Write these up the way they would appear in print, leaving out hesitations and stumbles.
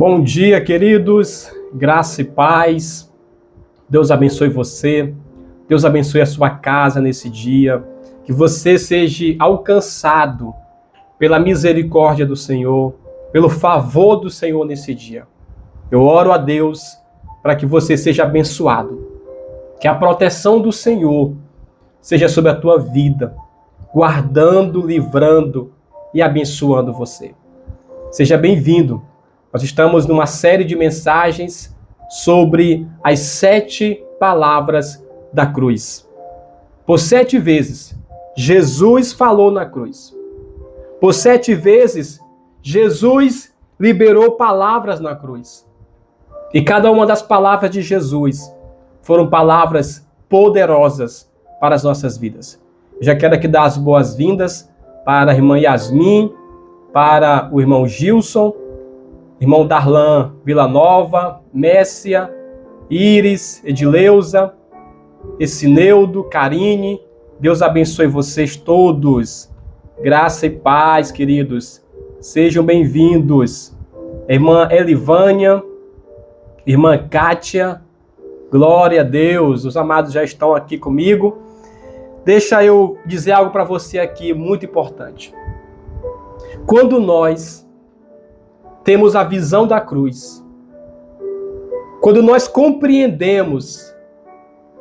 Bom dia, queridos, graça e paz. Deus abençoe você, Deus abençoe a sua casa nesse dia, que você seja alcançado pela misericórdia do Senhor, pelo favor do Senhor nesse dia. Eu oro a Deus para que você seja abençoado, que a proteção do Senhor seja sobre a tua vida, guardando, livrando e abençoando você. Seja bem-vindo. Nós estamos numa série de mensagens sobre as 7 palavras da cruz. Por 7 vezes, Jesus falou na cruz. Por 7 vezes, Jesus liberou palavras na cruz. E cada uma das palavras de Jesus foram palavras poderosas para as nossas vidas. Eu já quero aqui dar as boas-vindas para a irmã Yasmin, para o irmão Gilson, irmão Darlan Villanova, Messia, Iris, Edileuza, Essineudo, Karine. Deus abençoe vocês todos. Graça e paz, queridos. Sejam bem-vindos. Irmã Elivânia, irmã Kátia, glória a Deus. Os amados já estão aqui comigo. Deixa eu dizer algo para você aqui muito importante. Quando nós temos a visão da cruz, quando nós compreendemos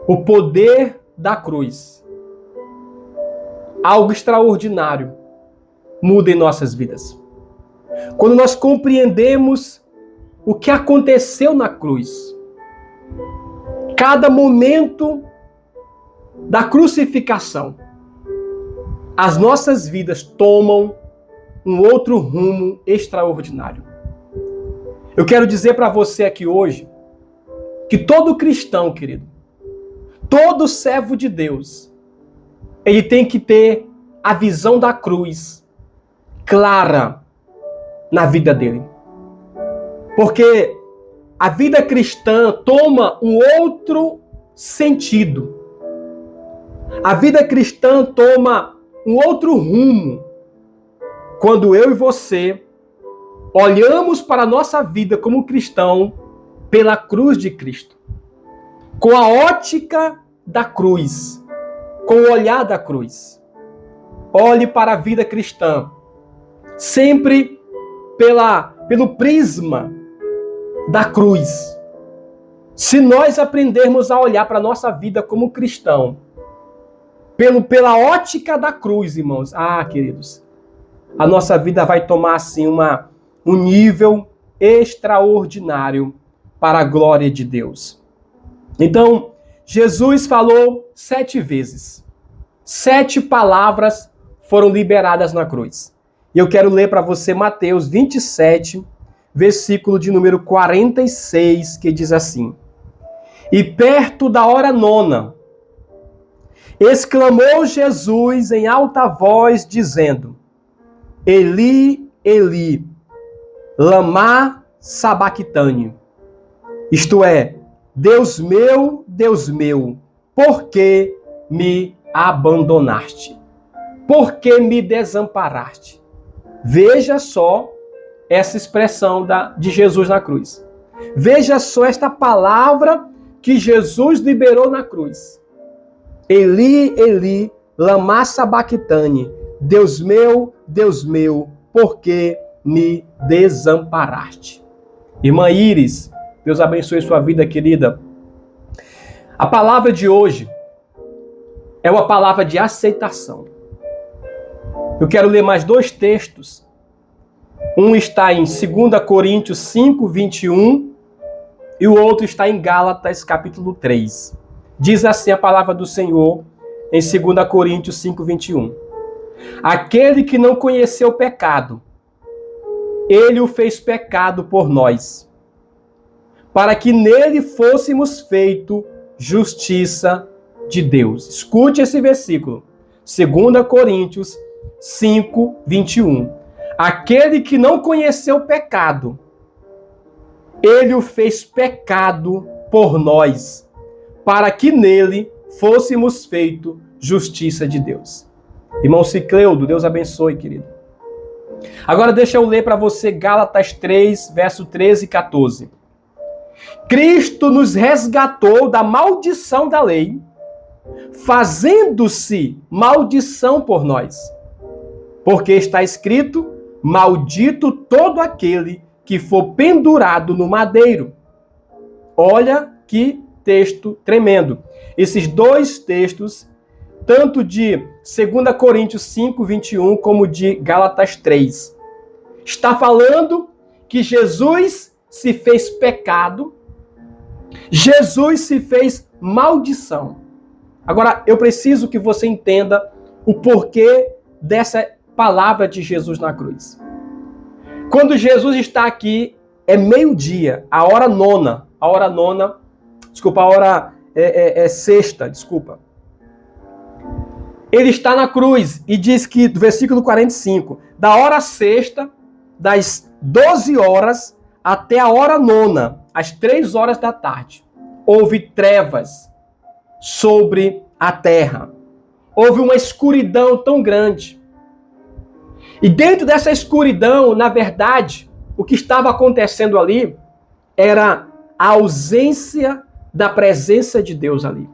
o poder da cruz, algo extraordinário muda em nossas vidas. Quando nós compreendemos o que aconteceu na cruz, cada momento da crucificação, as nossas vidas tomam um outro rumo extraordinário. Eu quero dizer para você aqui hoje que todo cristão, querido, todo servo de Deus, ele tem que ter a visão da cruz clara na vida dele. Porque a vida cristã toma um outro sentido. A vida cristã toma um outro rumo quando eu e você olhamos para a nossa vida como cristão pela cruz de Cristo. Com a ótica da cruz, com o olhar da cruz. Olhe para a vida cristã sempre pelo prisma da cruz. Se nós aprendermos a olhar para a nossa vida como cristão pela ótica da cruz, irmãos, queridos, a nossa vida vai tomar assim um nível extraordinário para a glória de Deus. Então, Jesus falou 7 vezes. 7 palavras foram liberadas na cruz. E eu quero ler para você Mateus 27, versículo de número 46, que diz assim: E perto da hora 9, exclamou Jesus em alta voz, dizendo: Eli, Eli, lama sabactani. Isto é, Deus meu, por que me abandonaste? Por que me desamparaste? Veja só essa expressão de Jesus na cruz. Veja só esta palavra que Jesus liberou na cruz. Eli, Eli, lama sabactani. Deus meu, por que me desamparaste? Irmã Iris, Deus abençoe sua vida, querida. A palavra de hoje é uma palavra de aceitação. Eu quero ler mais 2 textos. Um está em 2 Coríntios 5, 21 e o outro está em Gálatas, capítulo 3. Diz assim a palavra do Senhor em 2 Coríntios 5, 21. Aquele que não conheceu o pecado, ele o fez pecado por nós, para que nele fôssemos feito justiça de Deus. Escute esse versículo. 2 Coríntios 5, 21. Aquele que não conheceu o pecado, ele o fez pecado por nós, para que nele fôssemos feito justiça de Deus. Irmão Cicleudo, Deus abençoe, querido. Agora deixa eu ler para você Gálatas 3, verso 13 e 14. Cristo nos resgatou da maldição da lei, fazendo-se maldição por nós. Porque está escrito, maldito todo aquele que for pendurado no madeiro. Olha que texto tremendo. Esses dois textos, tanto de 2 Coríntios 5, 21, como de Gálatas 3, está falando que Jesus se fez pecado, Jesus se fez maldição. Agora, eu preciso que você entenda o porquê dessa palavra de Jesus na cruz. Quando Jesus está aqui, é meio-dia, a hora sexta. Ele está na cruz e diz que, do versículo 45, da hora sexta, das 12 horas até a hora nona, às 3 horas da tarde, houve trevas sobre a terra. Houve uma escuridão tão grande. E dentro dessa escuridão, na verdade, o que estava acontecendo ali era a ausência da presença de Deus ali.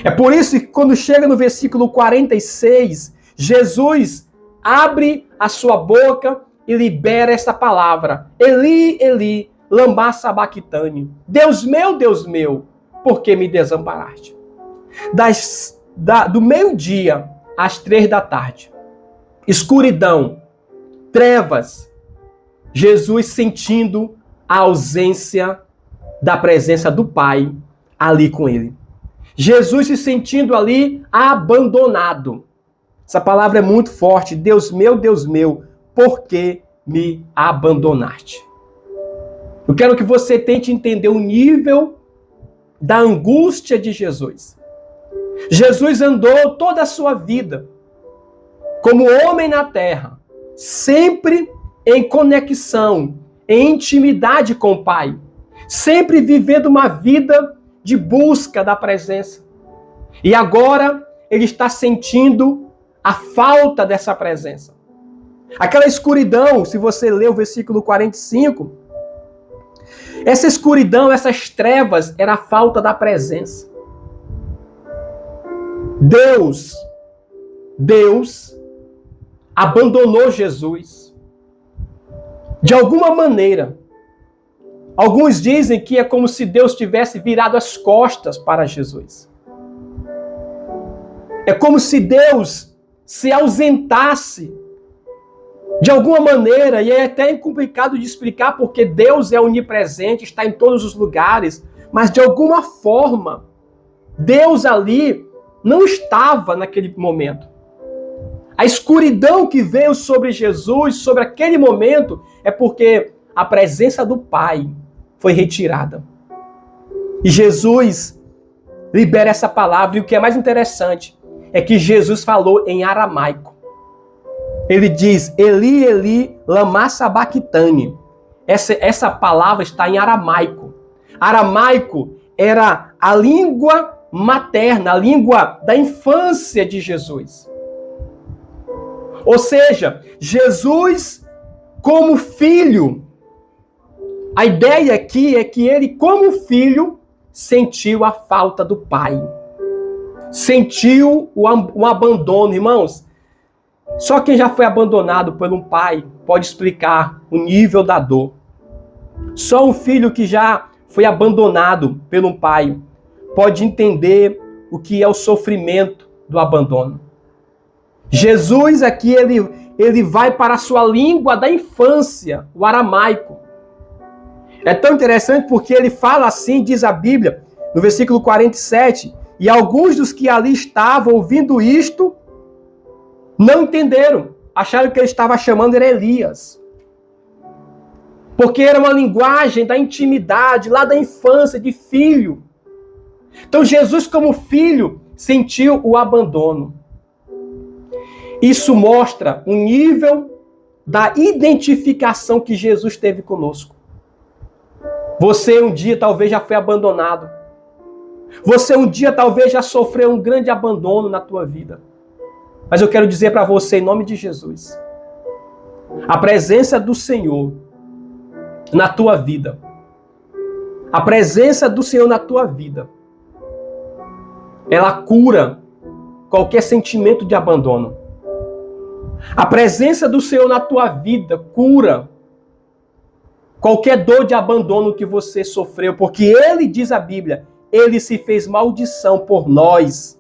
É por isso que quando chega no versículo 46, Jesus abre a sua boca e libera essa palavra. Eli, Eli, lama sabachthani. Deus meu, por que me desamparaste? Do meio-dia às 3 da tarde, escuridão, trevas, Jesus sentindo a ausência da presença do Pai ali com ele. Jesus se sentindo ali abandonado. Essa palavra é muito forte. Deus meu, por que me abandonaste? Eu quero que você tente entender o nível da angústia de Jesus. Jesus andou toda a sua vida como homem na terra, sempre em conexão, em intimidade com o Pai, sempre vivendo uma vida de busca da presença. E agora ele está sentindo a falta dessa presença. Aquela escuridão, se você ler o versículo 45, essa escuridão, essas trevas, era a falta da presença. Deus abandonou Jesus. De alguma maneira. Alguns dizem que é como se Deus tivesse virado as costas para Jesus. É como se Deus se ausentasse de alguma maneira, e é até complicado de explicar porque Deus é onipresente, está em todos os lugares, mas de alguma forma, Deus ali não estava naquele momento. A escuridão que veio sobre Jesus, sobre aquele momento, é porque a presença do Pai foi retirada. E Jesus libera essa palavra, e o que é mais interessante é que Jesus falou em aramaico. Ele diz, Eli, Eli, lama sabachthani. Essa palavra está em aramaico. Aramaico era a língua materna, a língua da infância de Jesus. Ou seja, Jesus como filho, a ideia aqui é que ele como filho sentiu a falta do Pai. Sentiu o abandono, irmãos. Só quem já foi abandonado por um pai pode explicar o nível da dor. Só um filho que já foi abandonado por um pai pode entender o que é o sofrimento do abandono. Jesus aqui, ele vai para a sua língua da infância, o aramaico. É tão interessante porque ele fala assim, diz a Bíblia, no versículo 47, e alguns dos que ali estavam ouvindo isto, não entenderam. Acharam que ele estava chamando era Elias. Porque era uma linguagem da intimidade, lá da infância, de filho. Então Jesus, como filho, sentiu o abandono. Isso mostra o nível da identificação que Jesus teve conosco. Você um dia talvez já foi abandonado. Você um dia talvez já sofreu um grande abandono na tua vida. Mas eu quero dizer para você, em nome de Jesus, A presença do Senhor na tua vida. A presença do Senhor na tua vida. Ela cura qualquer sentimento de abandono. A presença do Senhor na tua vida cura qualquer dor de abandono que você sofreu, porque Ele, diz a Bíblia, Ele se fez maldição por nós.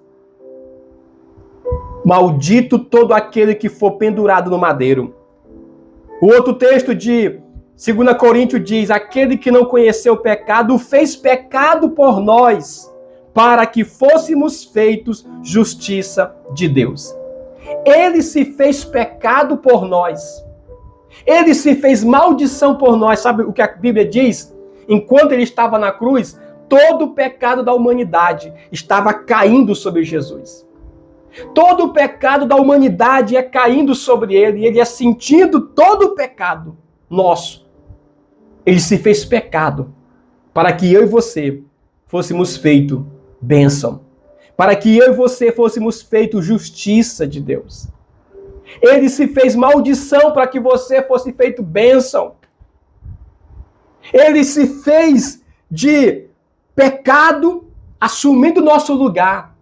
Maldito todo aquele que for pendurado no madeiro. O outro texto de 2 Coríntios diz, aquele que não conheceu o pecado, o fez pecado por nós, para que fôssemos feitos justiça de Deus. Ele se fez pecado por nós. Ele se fez maldição por nós. Sabe o que a Bíblia diz? Enquanto ele estava na cruz, todo o pecado da humanidade estava caindo sobre Jesus. Todo o pecado da humanidade ia caindo sobre ele, e ele ia sentindo todo o pecado nosso. Ele se fez pecado para que eu e você fôssemos feitos bênção. Para que eu e você fôssemos feitos justiça de Deus. Ele se fez maldição para que você fosse feito bênção. Ele se fez de pecado, assumindo o nosso lugar.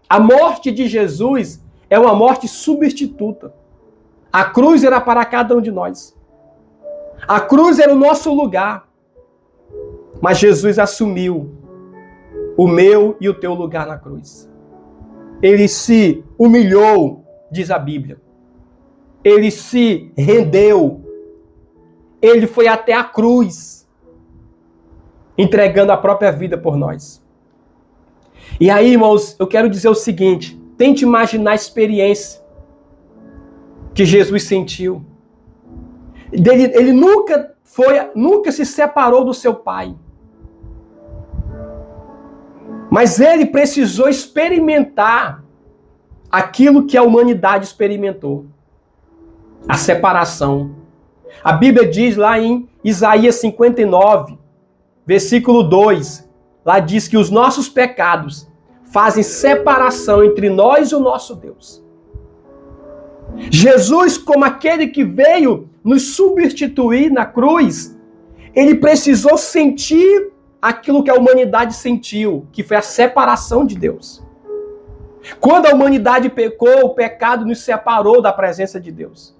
A morte de Jesus é uma morte substituta. A cruz era para cada um de nós. A cruz era o nosso lugar. Mas Jesus assumiu o meu e o teu lugar na cruz. Ele se humilhou, diz a Bíblia. Ele se rendeu. Ele foi até a cruz, entregando a própria vida por nós. E aí, irmãos, eu quero dizer o seguinte, tente imaginar a experiência que Jesus sentiu. Ele nunca se separou do seu Pai. Mas ele precisou experimentar aquilo que a humanidade experimentou. A separação. A Bíblia diz lá em Isaías 59, versículo 2, lá diz que os nossos pecados fazem separação entre nós e o nosso Deus. Jesus, como aquele que veio nos substituir na cruz, ele precisou sentir aquilo que a humanidade sentiu, que foi a separação de Deus. Quando a humanidade pecou, o pecado nos separou da presença de Deus.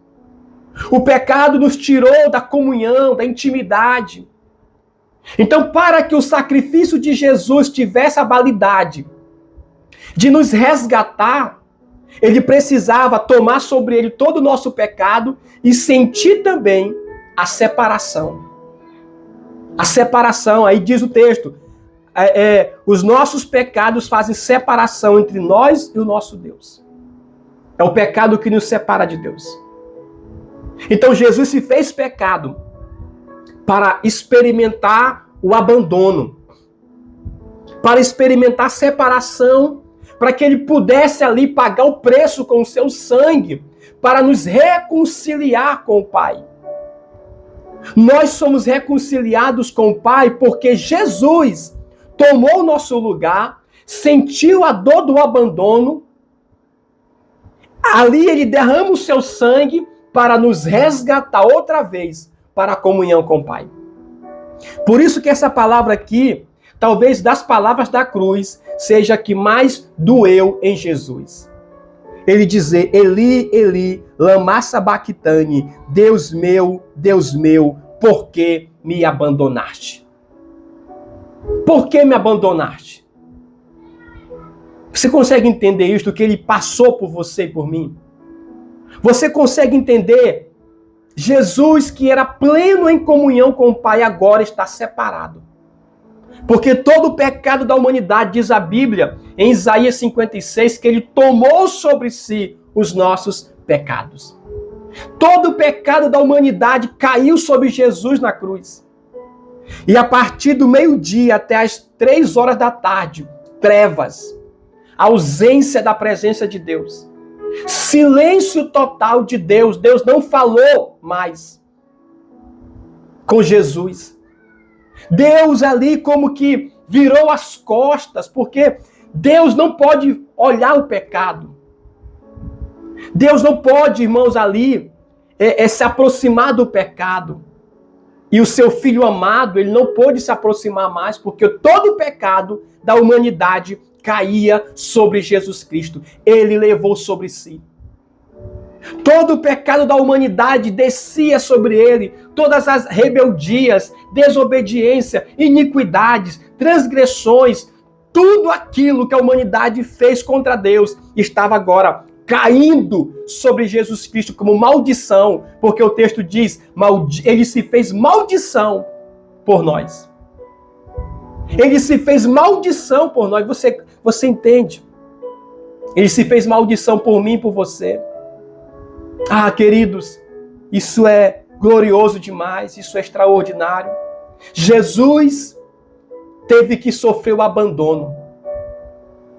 O pecado nos tirou da comunhão, da intimidade. Então, para que o sacrifício de Jesus tivesse a validade de nos resgatar, ele precisava tomar sobre ele todo o nosso pecado e sentir também a separação. A separação, aí diz o texto, os nossos pecados fazem separação entre nós e o nosso Deus. É o pecado que nos separa de Deus. Então Jesus se fez pecado para experimentar o abandono, para experimentar a separação, para que ele pudesse ali pagar o preço com o seu sangue, para nos reconciliar com o Pai. Nós somos reconciliados com o Pai porque Jesus tomou o nosso lugar, sentiu a dor do abandono, ali ele derrama o seu sangue para nos resgatar outra vez para a comunhão com o Pai. Por isso que essa palavra aqui, talvez das palavras da cruz, seja a que mais doeu em Jesus. Ele dizer, Eli, Eli, lama sabachthani, Deus meu, por que me abandonaste? Por que me abandonaste? Você consegue entender isto, que ele passou por você e por mim? Você consegue entender? Jesus, que era pleno em comunhão com o Pai, agora está separado. Porque todo o pecado da humanidade, diz a Bíblia, em Isaías 56, que ele tomou sobre si os nossos pecados. Todo o pecado da humanidade caiu sobre Jesus na cruz. E a partir do meio-dia até as 3 horas da tarde, trevas, ausência da presença de Deus. Silêncio total de Deus. Deus não falou mais com Jesus. Deus ali como que virou as costas, porque Deus não pode olhar o pecado. Deus não pode, irmãos, ali se aproximar do pecado. E o seu filho amado, ele não pôde se aproximar mais, porque todo o pecado da humanidade caía sobre Jesus Cristo. Ele levou sobre si. Todo o pecado da humanidade descia sobre ele. Todas as rebeldias, desobediência, iniquidades, transgressões, tudo aquilo que a humanidade fez contra Deus estava agora caindo sobre Jesus Cristo como maldição, porque o texto diz, ele se fez maldição por nós. Ele se fez maldição por nós, você entende? Ele se fez maldição por mim e por você. Ah, queridos, isso é glorioso demais, isso é extraordinário. Jesus teve que sofrer o abandono.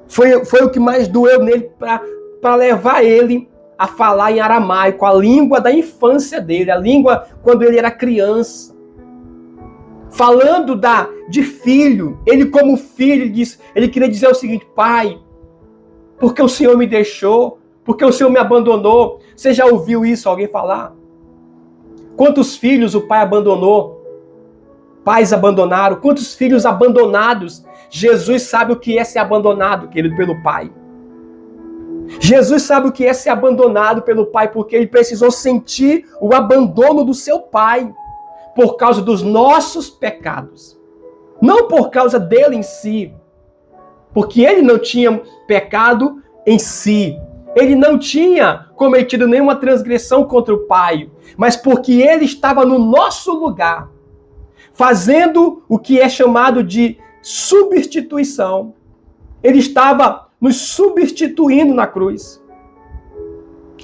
Foi o que mais doeu nele para levar ele a falar em aramaico, a língua da infância dele, a língua quando ele era criança. Falando de filho, ele como filho, ele queria dizer o seguinte: Pai, porque o Senhor me deixou? Porque o Senhor me abandonou? Você já ouviu isso, alguém falar? Quantos filhos o pai abandonou? Pais abandonaram? Quantos filhos abandonados? Jesus sabe o que é ser abandonado, querido, pelo pai. Jesus sabe o que é ser abandonado pelo pai, porque ele precisou sentir o abandono do seu pai por causa dos nossos pecados. Não por causa dele em si, porque ele não tinha pecado em si. Ele não tinha cometido nenhuma transgressão contra o pai, mas porque ele estava no nosso lugar, fazendo o que é chamado de substituição. Ele estava nos substituindo na cruz.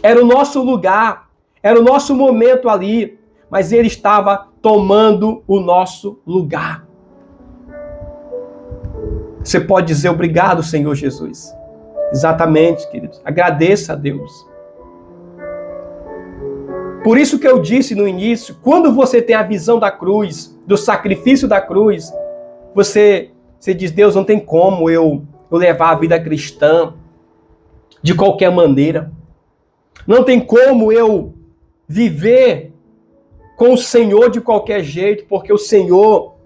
Era o nosso lugar, era o nosso momento ali, mas ele estava tomando o nosso lugar. Você pode dizer obrigado, Senhor Jesus. Exatamente, queridos. Agradeça a Deus. Por isso que eu disse no início, quando você tem a visão da cruz, do sacrifício da cruz, você diz, Deus, não tem como eu levar a vida cristã de qualquer maneira. Não tem como eu viver com o Senhor de qualquer jeito, porque o Senhor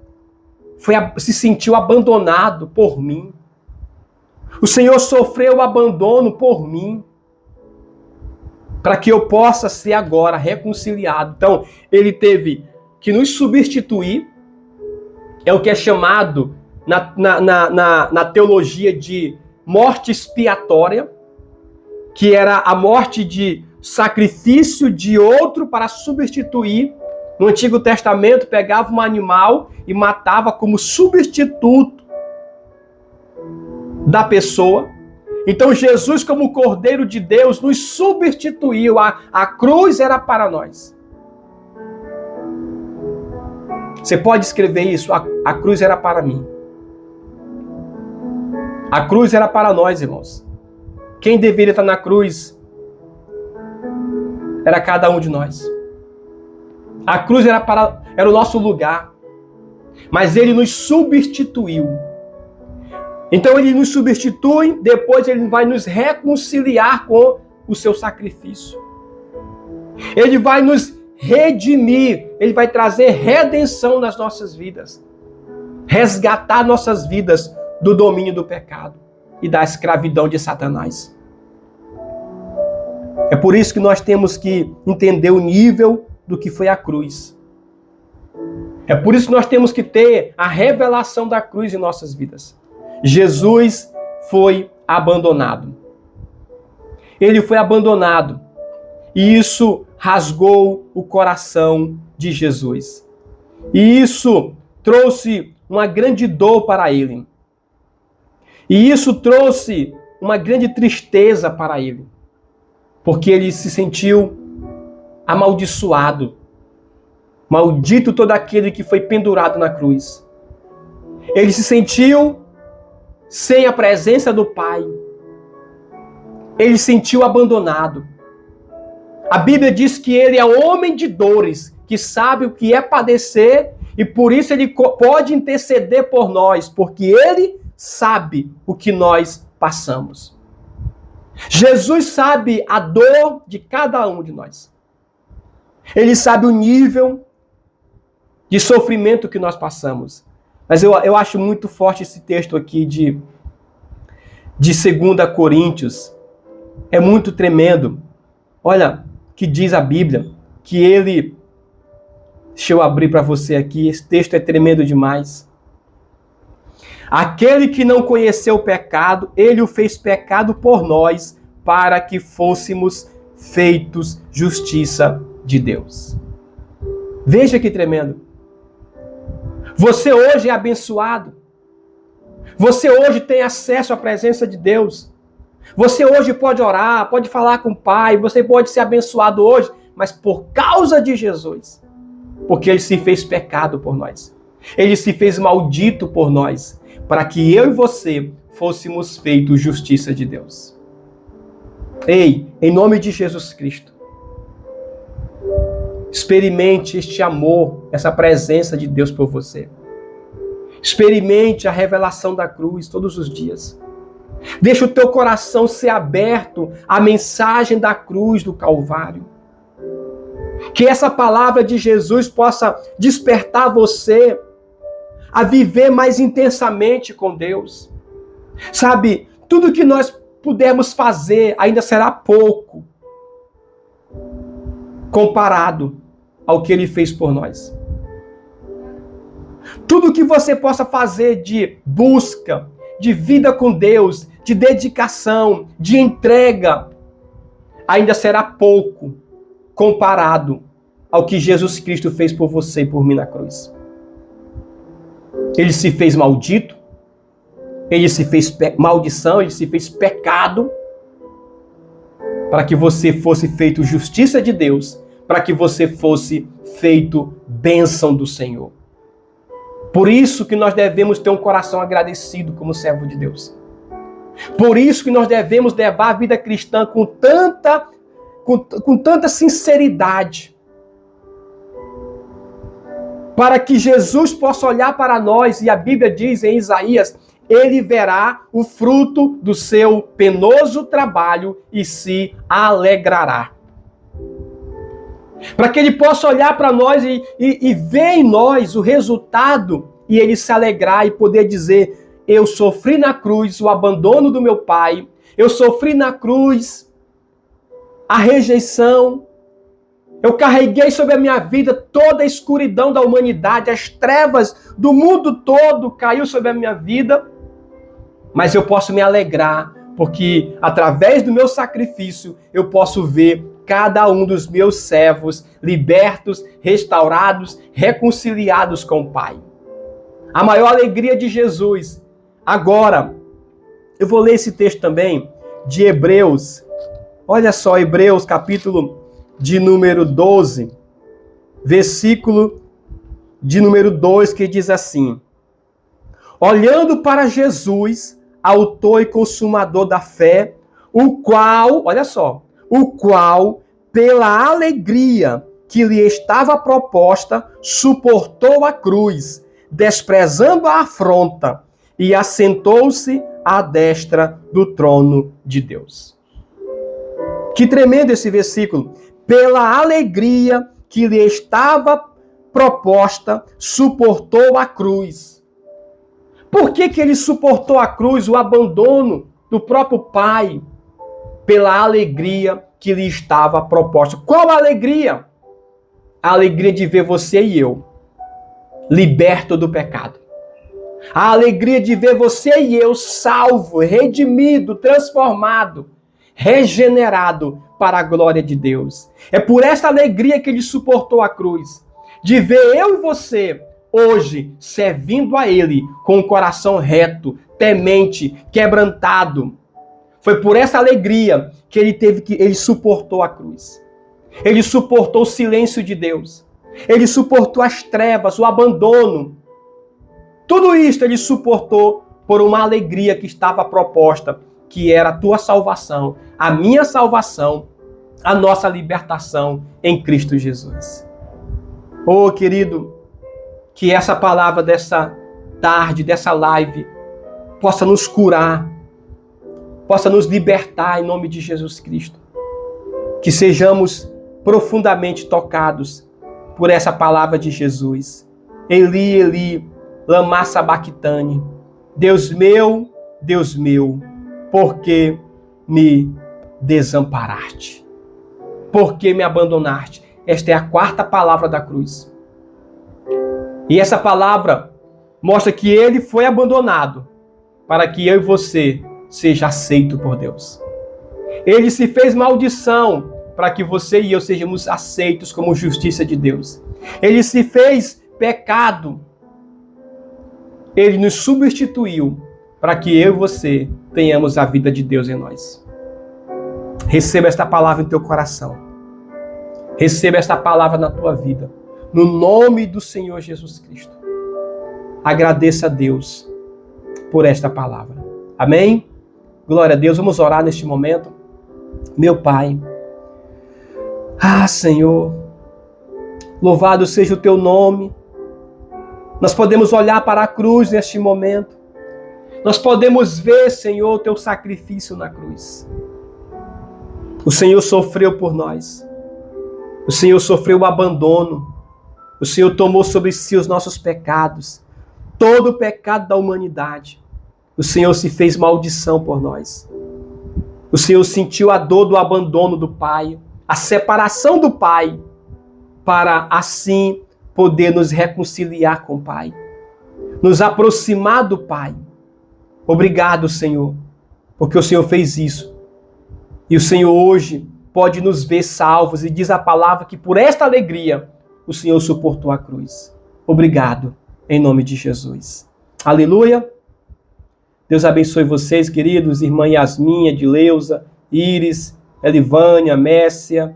se sentiu abandonado por mim. O Senhor sofreu o abandono por mim, para que eu possa ser agora reconciliado. Então, ele teve que nos substituir, é o que é chamado na teologia de morte expiatória, que era a morte de sacrifício de outro para substituir. No Antigo Testamento, pegava um animal e matava como substituto da pessoa. Então Jesus, como Cordeiro de Deus, nos substituiu. A cruz era para nós. Você pode escrever isso, a cruz era para mim. A cruz era para nós, irmãos. Quem deveria estar na cruz era cada um de nós. A cruz era o nosso lugar. Mas ele nos substituiu. Então ele nos substitui, depois ele vai nos reconciliar com o seu sacrifício. Ele vai nos redimir, ele vai trazer redenção nas nossas vidas. Resgatar nossas vidas do domínio do pecado e da escravidão de Satanás. É por isso que nós temos que entender o nível do que foi a cruz. É por isso que nós temos que ter a revelação da cruz em nossas vidas. Jesus foi abandonado. Ele foi abandonado. E isso rasgou o coração de Jesus. E isso trouxe uma grande dor para ele. E isso trouxe uma grande tristeza para ele. Porque ele se sentiu amaldiçoado. Maldito todo aquele que foi pendurado na cruz. Ele se sentiu sem a presença do Pai. Ele se sentiu abandonado. A Bíblia diz que ele é homem de dores, que sabe o que é padecer e por isso ele pode interceder por nós, porque ele sabe o que nós passamos. Jesus sabe a dor de cada um de nós. Ele sabe o nível de sofrimento que nós passamos. Mas eu acho muito forte esse texto aqui de 2 Coríntios. É muito tremendo. Olha, que diz a Bíblia, que ele... Deixa eu abrir para você aqui, esse texto é tremendo demais. Aquele que não conheceu o pecado, ele o fez pecado por nós, para que fôssemos feitos justiça de Deus. Veja que tremendo. Você hoje é abençoado. Você hoje tem acesso à presença de Deus. Você hoje pode orar, pode falar com o Pai, você pode ser abençoado hoje, mas por causa de Jesus. Porque ele se fez pecado por nós. Ele se fez maldito por nós, para que eu e você fôssemos feitos justiça de Deus. Ei, em nome de Jesus Cristo, experimente este amor, essa presença de Deus por você. Experimente a revelação da cruz todos os dias. Deixa o teu coração ser aberto à mensagem da cruz do Calvário. Que essa palavra de Jesus possa despertar você a viver mais intensamente com Deus. Sabe, tudo que nós pudermos fazer ainda será pouco comparado ao que Ele fez por nós. Tudo que você possa fazer de busca, de vida com Deus, de dedicação, de entrega, ainda será pouco comparado ao que Jesus Cristo fez por você e por mim na cruz. Ele se fez maldito, ele se fez maldição, ele se fez pecado, para que você fosse feito justiça de Deus, para que você fosse feito bênção do Senhor. Por isso que nós devemos ter um coração agradecido como servo de Deus. Por isso que nós devemos levar a vida cristã com tanta sinceridade, para que Jesus possa olhar para nós, e a Bíblia diz em Isaías, ele verá o fruto do seu penoso trabalho e se alegrará. Para que ele possa olhar para nós e ver em nós o resultado e ele se alegrar e poder dizer, eu sofri na cruz o abandono do meu pai, eu sofri na cruz a rejeição, eu carreguei sobre a minha vida toda a escuridão da humanidade, as trevas do mundo todo caiu sobre a minha vida, mas eu posso me alegrar, porque através do meu sacrifício eu posso ver cada um dos meus servos libertos, restaurados, reconciliados com o Pai. A maior alegria de Jesus. Agora, eu vou ler esse texto também de Hebreus. Olha só, Hebreus capítulo de número 12, versículo de número 2, que diz assim: olhando para Jesus, autor e consumador da fé, o qual, olha só, o qual, pela alegria que lhe estava proposta, suportou a cruz, desprezando a afronta, e assentou-se à destra do trono de Deus. Que tremendo esse versículo. Pela alegria que lhe estava proposta, suportou a cruz. Por que ele suportou a cruz, o abandono do próprio Pai? Pela alegria que lhe estava proposta. Qual a alegria? A alegria de ver você e eu liberto do pecado. A alegria de ver você e eu salvo, redimido, transformado, regenerado para a glória de Deus. É por esta alegria que ele suportou a cruz. De ver eu e você hoje servindo a Ele com o coração reto, temente, quebrantado. Foi por essa alegria que ele suportou a cruz. Ele suportou o silêncio de Deus. Ele suportou as trevas, o abandono. Tudo isso ele suportou por uma alegria que estava proposta, que era a tua salvação, a minha salvação, a nossa libertação em Cristo Jesus. Oh, querido, que essa palavra dessa tarde, dessa live, possa nos curar, possa nos libertar em nome de Jesus Cristo. Que sejamos profundamente tocados por essa palavra de Jesus. Eli, Eli, lama sabachthani. Deus meu, por que me desamparaste? Por que me abandonaste? Esta é a quarta palavra da cruz. E essa palavra mostra que ele foi abandonado para que eu e você seja aceito por Deus. Ele se fez maldição para que você e eu sejamos aceitos como justiça de Deus. Ele se fez pecado. Ele nos substituiu para que eu e você tenhamos a vida de Deus em nós. Receba esta palavra em teu coração. Receba esta palavra na tua vida. No nome do Senhor Jesus Cristo. Agradeça a Deus por esta palavra. Amém? Glória a Deus. Vamos orar neste momento. Meu Pai. Senhor. Louvado seja o teu nome. Nós podemos olhar para a cruz neste momento. Nós podemos ver, Senhor, o teu sacrifício na cruz. O Senhor sofreu por nós. O Senhor sofreu o abandono. O Senhor tomou sobre si os nossos pecados. Todo o pecado da humanidade. O Senhor se fez maldição por nós. O Senhor sentiu a dor do abandono do Pai, a separação do Pai, para assim poder nos reconciliar com o Pai, nos aproximar do Pai. Obrigado, Senhor, porque o Senhor fez isso. E o Senhor hoje pode nos ver salvos e diz a palavra que por esta alegria o Senhor suportou a cruz. Obrigado, em nome de Jesus. Aleluia. Deus abençoe vocês, queridos, irmã Yasmin, Edileuza, Iris, Elivânia, Messia,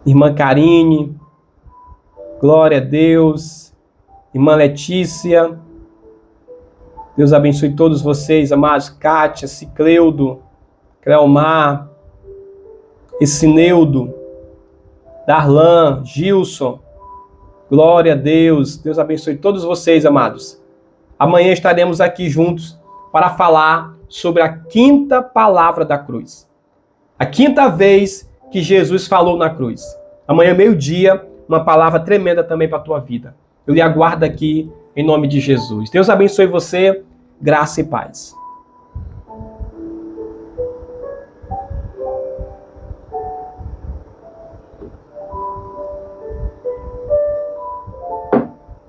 irmã Karine, glória a Deus, irmã Letícia, Deus abençoe todos vocês, amados, Kátia, Cicleudo, Cleomar, Essineudo, Darlan, Gilson, glória a Deus, Deus abençoe todos vocês, amados. Amanhã estaremos aqui juntos para falar sobre a quinta palavra da cruz. A quinta vez que Jesus falou na cruz. Amanhã, meio-dia, uma palavra tremenda também para a tua vida. Eu lhe aguardo aqui em nome de Jesus. Deus abençoe você, graça e paz.